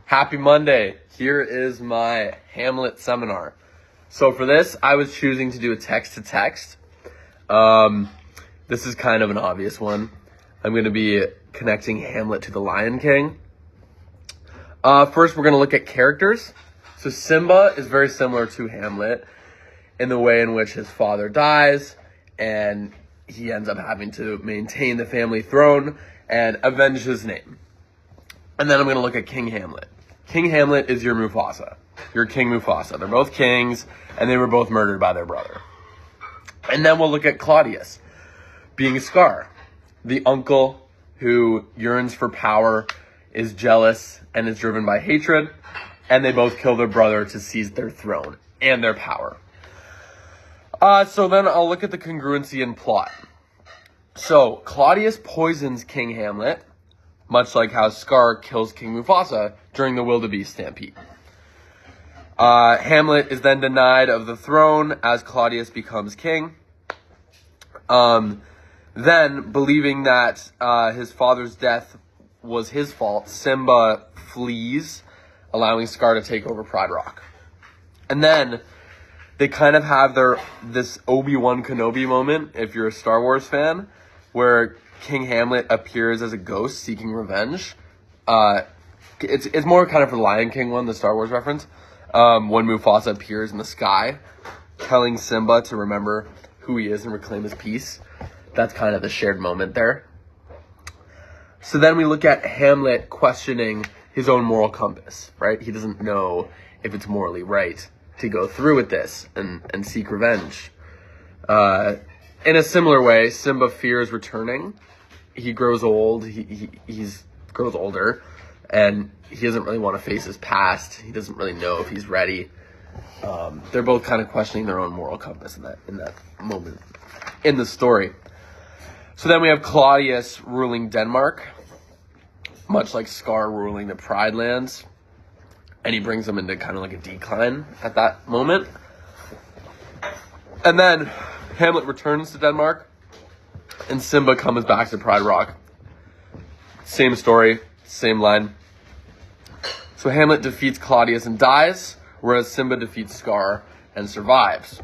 Happy Monday. Here is my Hamlet seminar. So for this, I was choosing to do a text-to-text. This is kind of an obvious one. I'm going to be connecting Hamlet to the Lion King. First, we're going to look at characters. So Simba is very similar to Hamlet in the way in which his father dies, and he ends up having to maintain the family throne and avenge his name. And then I'm going to look at King Hamlet. King Hamlet is your Mufasa, your King Mufasa. They're both kings, and they were both murdered by their brother. And then we'll look at Claudius, being Scar, the uncle who yearns for power, is jealous, and is driven by hatred, and they both kill their brother to seize their throne and their power. So then I'll look at the congruency in plot. So Claudius poisons King Hamlet, much like how Scar kills King Mufasa during the wildebeest stampede. Hamlet is then denied of the throne as Claudius becomes king. Then, believing that his father's death was his fault, Simba flees, allowing Scar to take over Pride Rock. And then they kind of have this Obi-Wan Kenobi moment, if you're a Star Wars fan, where King Hamlet appears as a ghost seeking revenge. It's more kind of for the Lion King one, the Star Wars reference, when Mufasa appears in the sky, telling Simba to remember who he is and reclaim his peace. That's kind of the shared moment there. So then we look at Hamlet questioning his own moral compass, right? He doesn't know if it's morally right to go through with this and seek revenge. In a similar way, Simba fears returning. He grows old, he's grows older, and he doesn't really want to face his past. He doesn't really know if he's ready. They're both kind of questioning their own moral compass in that moment in the story. So then we have Claudius ruling Denmark, much like Scar ruling the Pride Lands, and he brings them into kind of like a decline at that moment. And then Hamlet returns to Denmark, and Simba comes back to Pride Rock. Same story, same line. So Hamlet defeats Claudius and dies, whereas Simba defeats Scar and survives.